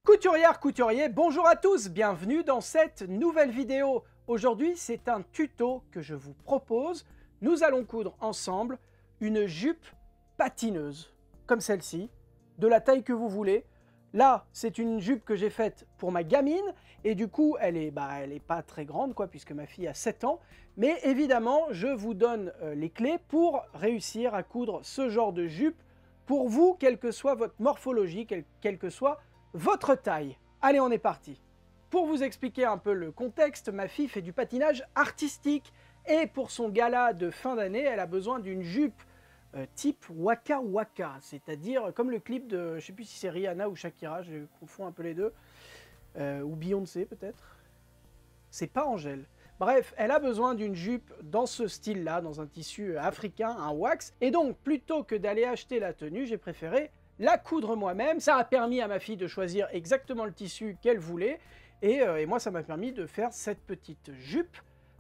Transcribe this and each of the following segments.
Couturière, couturier, bonjour à tous, bienvenue dans cette nouvelle vidéo. Aujourd'hui, c'est un tuto que je vous propose. Nous allons coudre ensemble une jupe patineuse, comme celle-ci, de la taille que vous voulez. Là, c'est une jupe que j'ai faite pour ma gamine, et du coup, elle est pas très grande, quoi, puisque ma fille a 7 ans. Mais évidemment, je vous donne les clés pour réussir à coudre ce genre de jupe pour vous, quelle que soit votre morphologie, quelle que soit votre taille. Allez, on est parti. Pour vous expliquer un peu le contexte, ma fille fait du patinage artistique et pour son gala de fin d'année, elle a besoin d'une jupe type Waka Waka, c'est-à-dire comme le clip de, je ne sais plus si c'est Rihanna ou Shakira, je confonds un peu les deux, ou Beyoncé peut-être. C'est pas Angèle. Bref, elle a besoin d'une jupe dans ce style-là, dans un tissu africain, un wax. Et donc, plutôt que d'aller acheter la tenue, j'ai préféré la coudre moi-même. Ça a permis à ma fille de choisir exactement le tissu qu'elle voulait. Et moi, ça m'a permis de faire cette petite jupe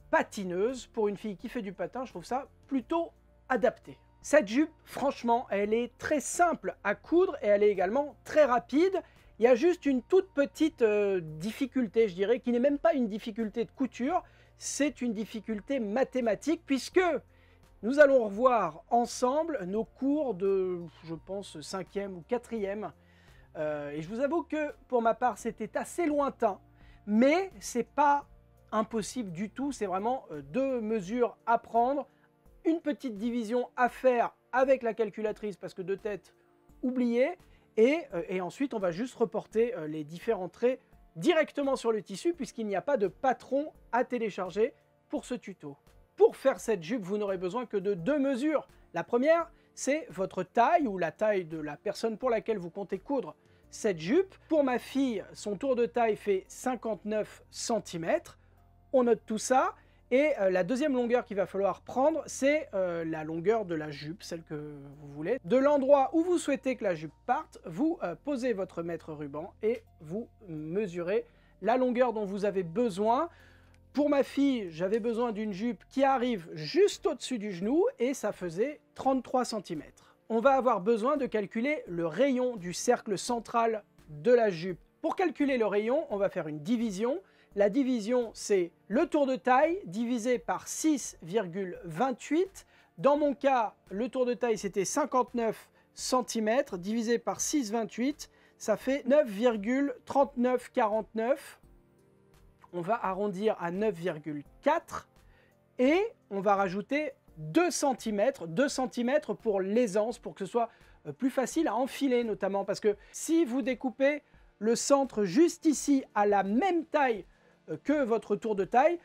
patineuse. Pour une fille qui fait du patin, je trouve ça plutôt adapté. Cette jupe, franchement, elle est très simple à coudre et elle est également très rapide. Il y a juste une toute petite difficulté, je dirais, qui n'est même pas une difficulté de couture, c'est une difficulté mathématique, puisque nous allons revoir ensemble nos cours de, je pense, 5e ou 4e. Et je vous avoue que, pour ma part, c'était assez lointain, mais c'est pas impossible du tout, c'est vraiment deux mesures à prendre, une petite division à faire avec la calculatrice, parce que de tête, oubliez, et ensuite, on va juste reporter les différents traits directement sur le tissu puisqu'il n'y a pas de patron à télécharger pour ce tuto. Pour faire cette jupe, vous n'aurez besoin que de deux mesures. La première, c'est votre taille ou la taille de la personne pour laquelle vous comptez coudre cette jupe. Pour ma fille, son tour de taille fait 59 cm. On note tout ça. Et la deuxième longueur qu'il va falloir prendre, c'est la longueur de la jupe, celle que vous voulez. De l'endroit où vous souhaitez que la jupe parte, vous posez votre mètre ruban et vous mesurez la longueur dont vous avez besoin. Pour ma fille, j'avais besoin d'une jupe qui arrive juste au-dessus du genou et ça faisait 33 cm. On va avoir besoin de calculer le rayon du cercle central de la jupe. Pour calculer le rayon, on va faire une division. La division, c'est le tour de taille divisé par 6,28. Dans mon cas, le tour de taille, c'était 59 cm divisé par 6,28. Ça fait 9,3949. On va arrondir à 9,4. Et on va rajouter 2 cm. 2 cm pour l'aisance, pour que ce soit plus facile à enfiler notamment. Parce que si vous découpez le centre juste ici à la même taille que votre tour de taille,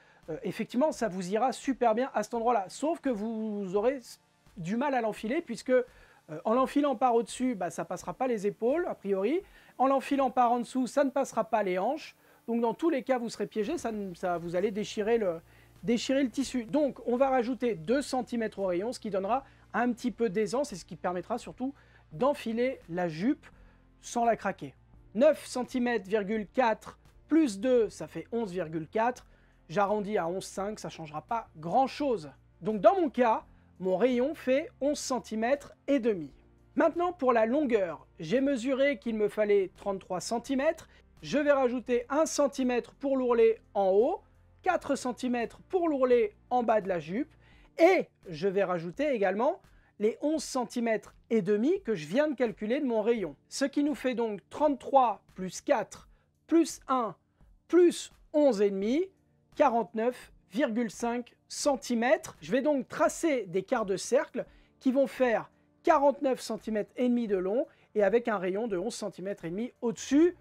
effectivement, ça vous ira super bien à cet endroit-là. Sauf que vous aurez du mal à l'enfiler, puisque en l'enfilant par au-dessus, ça ne passera pas les épaules, a priori. En l'enfilant par en dessous, ça ne passera pas les hanches. Donc, dans tous les cas, vous serez piégé, vous allez déchirer le tissu. Donc, on va rajouter 2 cm au rayon, ce qui donnera un petit peu d'aisance et ce qui permettra surtout d'enfiler la jupe sans la craquer. 9 cm,4 plus 2, ça fait 11,4. J'arrondis à 11,5, ça ne changera pas grand-chose. Donc dans mon cas, mon rayon fait 11 cm et demi. Maintenant pour la longueur, j'ai mesuré qu'il me fallait 33 cm. Je vais rajouter 1 cm pour l'ourlet en haut, 4 cm pour l'ourlet en bas de la jupe. Et je vais rajouter également les 11 cm et demi que je viens de calculer de mon rayon. Ce qui nous fait donc 33 plus 4 plus 1 plus 11,5, 49,5 cm. Je vais donc tracer des quarts de cercle qui vont faire 49 cm et demi de long et avec un rayon de 11 cm et demi au-dessus.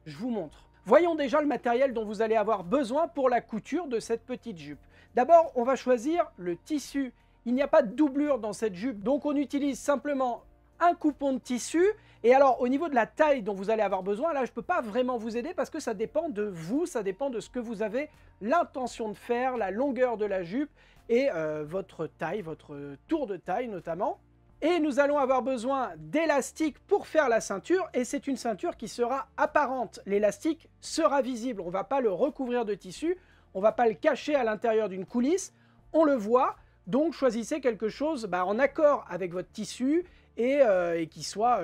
Je vous montre. Voyons déjà le matériel dont vous allez avoir besoin pour la couture de cette petite jupe. D'abord, on va choisir le tissu. Il n'y a pas de doublure dans cette jupe, donc on utilise simplement un coupon de tissu. Et alors, au niveau de la taille dont vous allez avoir besoin, là, je ne peux pas vraiment vous aider parce que ça dépend de vous, ça dépend de ce que vous avez l'intention de faire, la longueur de la jupe et votre taille, votre tour de taille notamment. Et nous allons avoir besoin d'élastique pour faire la ceinture et c'est une ceinture qui sera apparente. L'élastique sera visible, on ne va pas le recouvrir de tissu, on ne va pas le cacher à l'intérieur d'une coulisse, on le voit. Donc choisissez quelque chose en accord avec votre tissu et qui soit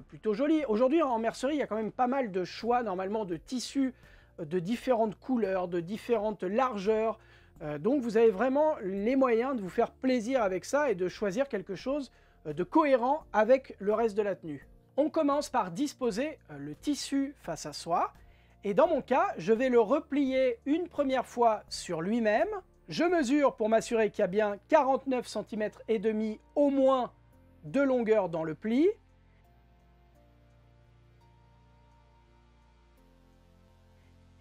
plutôt joli. Aujourd'hui en mercerie, il y a quand même pas mal de choix normalement de tissus de différentes couleurs, de différentes largeurs. Donc vous avez vraiment les moyens de vous faire plaisir avec ça et de choisir quelque chose de cohérent avec le reste de la tenue. On commence par disposer le tissu face à soi. Et dans mon cas, je vais le replier une première fois sur lui-même. Je mesure pour m'assurer qu'il y a bien 49 cm et demi au moins de longueur dans le pli.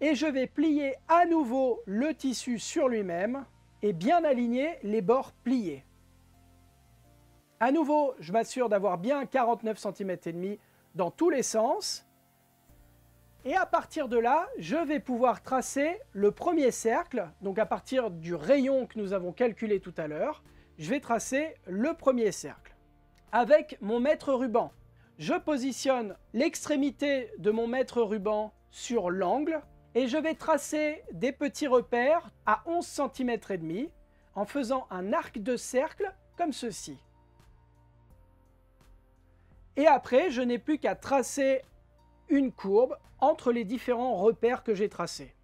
Et je vais plier à nouveau le tissu sur lui-même et bien aligner les bords pliés. À nouveau, je m'assure d'avoir bien 49 cm et demi dans tous les sens. Et à partir de là, je vais pouvoir tracer le premier cercle. Donc à partir du rayon que nous avons calculé tout à l'heure, je vais tracer le premier cercle. Avec mon mètre ruban, je positionne l'extrémité de mon mètre ruban sur l'angle et je vais tracer des petits repères à 11 cm et demi en faisant un arc de cercle comme ceci. Et après, je n'ai plus qu'à tracer une courbe entre les différents repères que j'ai tracés.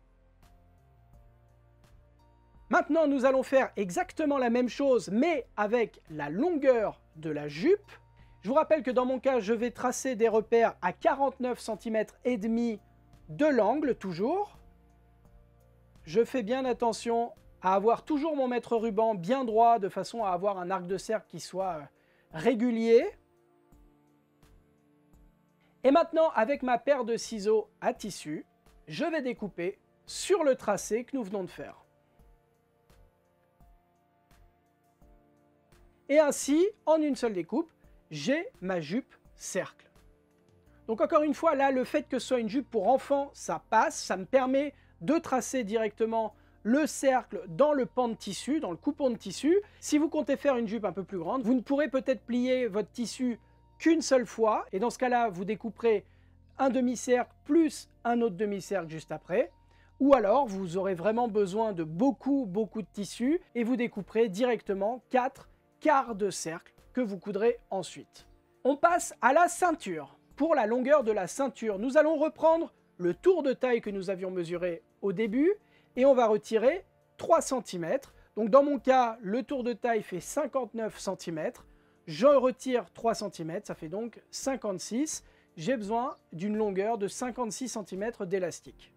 Maintenant, nous allons faire exactement la même chose, mais avec la longueur de la jupe. Je vous rappelle que dans mon cas, je vais tracer des repères à 49 cm et demi de l'angle, toujours. Je fais bien attention à avoir toujours mon mètre ruban bien droit, de façon à avoir un arc de cercle qui soit régulier. Et maintenant, avec ma paire de ciseaux à tissu, je vais découper sur le tracé que nous venons de faire. Et ainsi, en une seule découpe, j'ai ma jupe cercle. Donc encore une fois, là, le fait que ce soit une jupe pour enfants, ça passe, ça me permet de tracer directement le cercle dans le pan de tissu, dans le coupon de tissu. Si vous comptez faire une jupe un peu plus grande, vous ne pourrez peut-être plier votre tissu qu'une seule fois, et dans ce cas-là, vous découperez un demi-cercle plus un autre demi-cercle juste après, ou alors vous aurez vraiment besoin de beaucoup de tissu, et vous découperez directement 4 quarts de cercle que vous coudrez ensuite. On passe à la ceinture. Pour la longueur de la ceinture, nous allons reprendre le tour de taille que nous avions mesuré au début, et on va retirer 3 cm. Donc dans mon cas, le tour de taille fait 59 cm. Je retire 3 cm, ça fait donc 56. J'ai besoin d'une longueur de 56 cm d'élastique.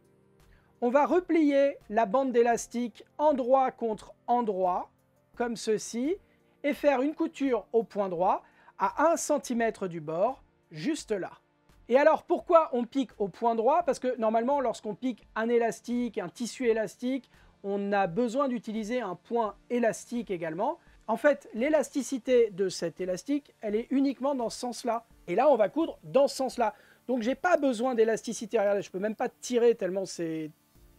On va replier la bande d'élastique endroit contre endroit, comme ceci, et faire une couture au point droit à 1 cm du bord, juste là. Et alors pourquoi on pique au point droit? Parce que normalement, lorsqu'on pique un élastique, un tissu élastique, on a besoin d'utiliser un point élastique également. En fait, l'élasticité de cet élastique, elle est uniquement dans ce sens-là. Et là, on va coudre dans ce sens-là. Donc, j'ai pas besoin d'élasticité. Regardez, je peux même pas tirer tellement c'est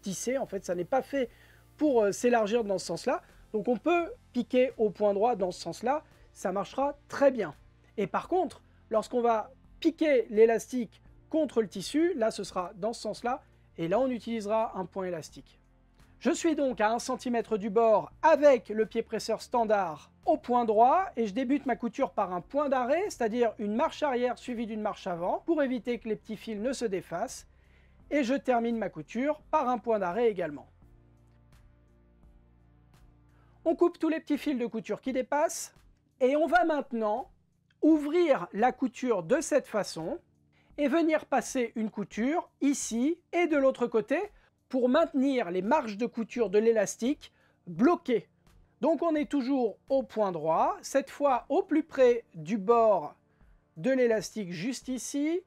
tissé. En fait, ça n'est pas fait pour s'élargir dans ce sens-là. Donc, on peut piquer au point droit dans ce sens-là. Ça marchera très bien. Et par contre, lorsqu'on va piquer l'élastique contre le tissu, là, ce sera dans ce sens-là. Et là, on utilisera un point élastique. Je suis donc à 1 cm du bord avec le pied presseur standard au point droit et je débute ma couture par un point d'arrêt, c'est-à-dire une marche arrière suivie d'une marche avant pour éviter que les petits fils ne se défassent. Et je termine ma couture par un point d'arrêt également. On coupe tous les petits fils de couture qui dépassent et on va maintenant ouvrir la couture de cette façon et venir passer une couture ici et de l'autre côté pour maintenir les marges de couture de l'élastique bloquées. Donc on est toujours au point droit, cette fois au plus près du bord de l'élastique juste ici.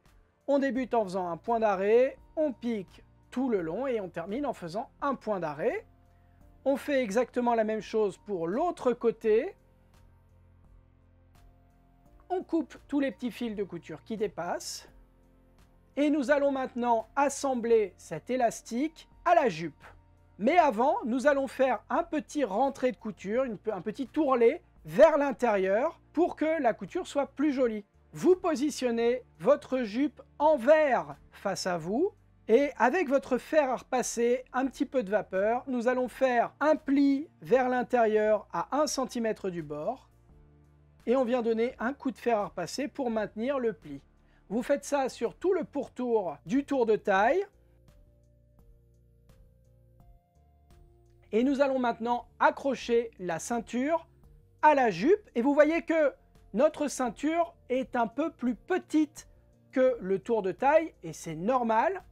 On débute en faisant un point d'arrêt, on pique tout le long et on termine en faisant un point d'arrêt. On fait exactement la même chose pour l'autre côté. On coupe tous les petits fils de couture qui dépassent. Et nous allons maintenant assembler cet élastique à la jupe. Mais avant, nous allons faire un petit rentré de couture, un petit tourlet vers l'intérieur pour que la couture soit plus jolie. Vous positionnez votre jupe envers face à vous et avec votre fer à repasser, un petit peu de vapeur, nous allons faire un pli vers l'intérieur à 1 cm du bord. et on vient donner un coup de fer à repasser pour maintenir le pli. Vous faites ça sur tout le pourtour du tour de taille. Et nous allons maintenant accrocher la ceinture à la jupe. Et vous voyez que notre ceinture est un peu plus petite que le tour de taille et c'est normal.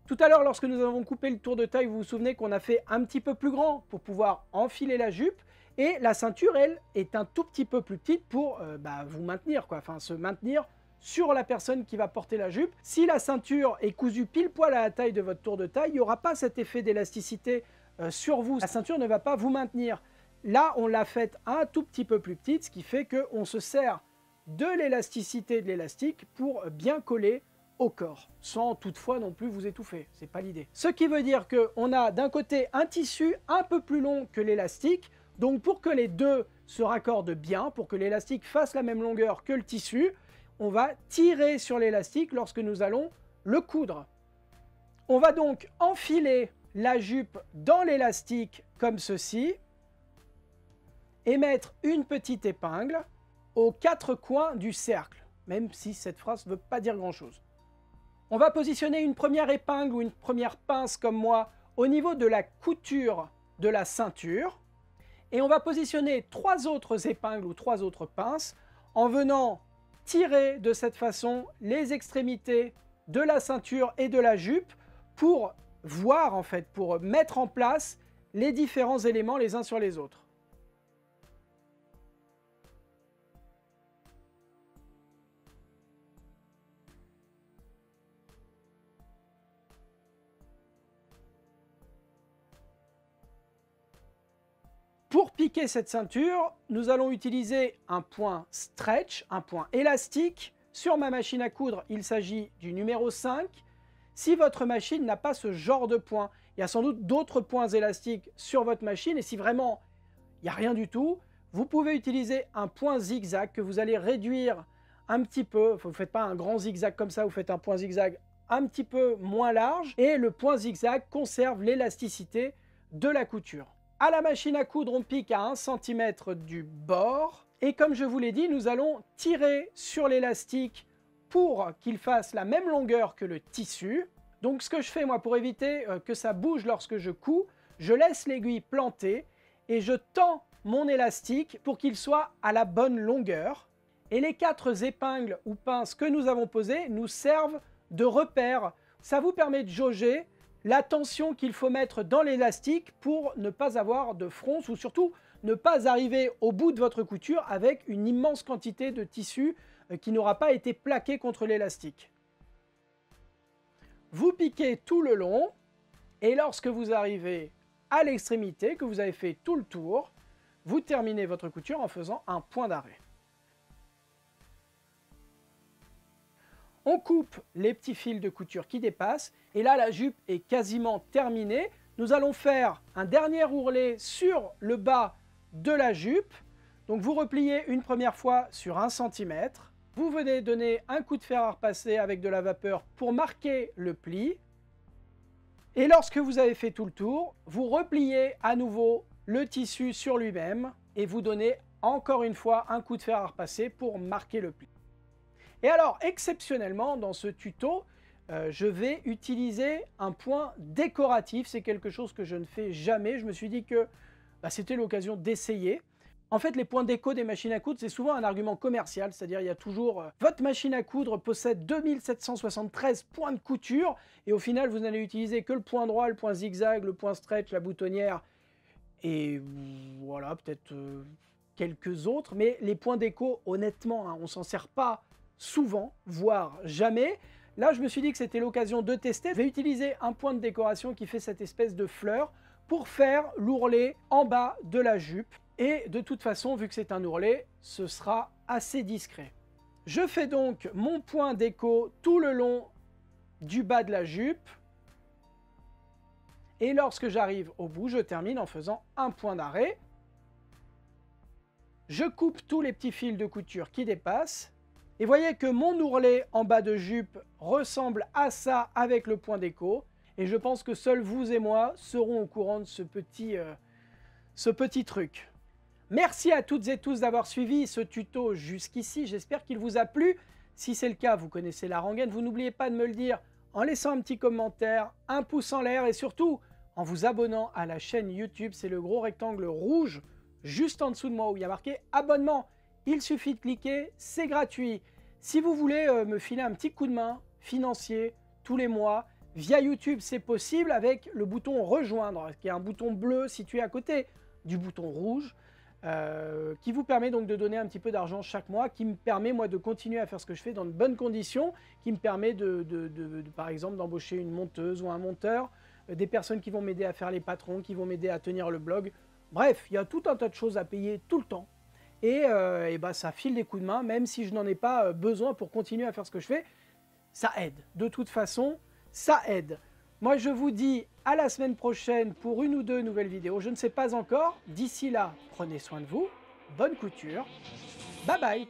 Tout à l'heure, lorsque nous avons coupé le tour de taille, vous vous souvenez qu'on a fait un petit peu plus grand pour pouvoir enfiler la jupe. Et la ceinture, elle, est un tout petit peu plus petite pour vous maintenir, quoi. Enfin, se maintenir sur la personne qui va porter la jupe. Si la ceinture est cousue pile poil à la taille de votre tour de taille, il n'y aura pas cet effet d'élasticité sur vous. La ceinture ne va pas vous maintenir. Là, on l'a faite un tout petit peu plus petite, ce qui fait qu'on se sert de l'élasticité de l'élastique pour bien coller au corps, sans toutefois non plus vous étouffer, c'est pas l'idée. Ce qui veut dire qu'on a d'un côté un tissu un peu plus long que l'élastique, donc pour que les deux se raccordent bien, pour que l'élastique fasse la même longueur que le tissu, on va tirer sur l'élastique lorsque nous allons le coudre. On va donc enfiler la jupe dans l'élastique comme ceci, et mettre une petite épingle aux 4 coins du cercle, même si cette phrase ne veut pas dire grand-chose. On va positionner une première épingle ou une première pince comme moi au niveau de la couture de la ceinture et on va positionner 3 autres épingles ou 3 autres pinces en venant tirer de cette façon les extrémités de la ceinture et de la jupe pour voir en fait, pour mettre en place les différents éléments les uns sur les autres. Pour piquer cette ceinture, nous allons utiliser un point stretch, un point élastique. Sur ma machine à coudre, il s'agit du numéro 5. Si votre machine n'a pas ce genre de point, il y a sans doute d'autres points élastiques sur votre machine. Et si vraiment il n'y a rien du tout, vous pouvez utiliser un point zigzag que vous allez réduire un petit peu. Vous ne faites pas un grand zigzag comme ça, vous faites un point zigzag un petit peu moins large. Et le point zigzag conserve l'élasticité de la couture. À la machine à coudre, on pique à 1 cm du bord. Et comme je vous l'ai dit, nous allons tirer sur l'élastique pour qu'il fasse la même longueur que le tissu. Donc ce que je fais moi pour éviter que ça bouge lorsque je couds, je laisse l'aiguille plantée et je tends mon élastique pour qu'il soit à la bonne longueur. Et les 4 épingles ou pinces que nous avons posées nous servent de repère. Ça vous permet de jauger la tension qu'il faut mettre dans l'élastique pour ne pas avoir de fronce ou surtout ne pas arriver au bout de votre couture avec une immense quantité de tissu qui n'aura pas été plaqué contre l'élastique. Vous piquez tout le long et lorsque vous arrivez à l'extrémité, que vous avez fait tout le tour, vous terminez votre couture en faisant un point d'arrêt. On coupe les petits fils de couture qui dépassent et là la jupe est quasiment terminée. Nous allons faire un dernier ourlet sur le bas de la jupe. Donc vous repliez une première fois sur 1 cm. Vous venez donner un coup de fer à repasser avec de la vapeur pour marquer le pli. Et lorsque vous avez fait tout le tour, vous repliez à nouveau le tissu sur lui-même et vous donnez encore une fois un coup de fer à repasser pour marquer le pli. Et alors, exceptionnellement, dans ce tuto, je vais utiliser un point décoratif. C'est quelque chose que je ne fais jamais. Je me suis dit que c'était l'occasion d'essayer. En fait, les points déco des machines à coudre, c'est souvent un argument commercial. C'est-à-dire, il y a toujours votre machine à coudre possède 2773 points de couture. Et au final, vous n'allez utiliser que le point droit, le point zigzag, le point stretch, la boutonnière. Et voilà, peut-être quelques autres. Mais les points déco, honnêtement, on ne s'en sert pas souvent, voire jamais. Là, je me suis dit que c'était l'occasion de tester. Je vais utiliser un point de décoration qui fait cette espèce de fleur pour faire l'ourlet en bas de la jupe. Et de toute façon, vu que c'est un ourlet, ce sera assez discret. Je fais donc mon point déco tout le long du bas de la jupe. Et lorsque j'arrive au bout, je termine en faisant un point d'arrêt. Je coupe tous les petits fils de couture qui dépassent. Et voyez que mon ourlet en bas de jupe ressemble à ça avec le point déco. Et je pense que seuls vous et moi serons au courant de ce petit truc. Merci à toutes et tous d'avoir suivi ce tuto jusqu'ici. J'espère qu'il vous a plu. Si c'est le cas, vous connaissez la rengaine. Vous n'oubliez pas de me le dire en laissant un petit commentaire, un pouce en l'air et surtout en vous abonnant à la chaîne YouTube. C'est le gros rectangle rouge juste en dessous de moi où il y a marqué abonnement. Il suffit de cliquer, c'est gratuit. Si vous voulez me filer un petit coup de main financier tous les mois, via YouTube, c'est possible avec le bouton rejoindre, qui est un bouton bleu situé à côté du bouton rouge, qui vous permet donc de donner un petit peu d'argent chaque mois, qui me permet moi de continuer à faire ce que je fais dans de bonnes conditions, qui me permet par exemple d'embaucher une monteuse ou un monteur, des personnes qui vont m'aider à faire les patrons, qui vont m'aider à tenir le blog. Bref, il y a tout un tas de choses à payer tout le temps. Et bah, ça file des coups de main, même si je n'en ai pas besoin pour continuer à faire ce que je fais, ça aide. De toute façon, ça aide. Moi, je vous dis à la semaine prochaine pour une ou deux nouvelles vidéos. Je ne sais pas encore. D'ici là, prenez soin de vous. Bonne couture. Bye bye.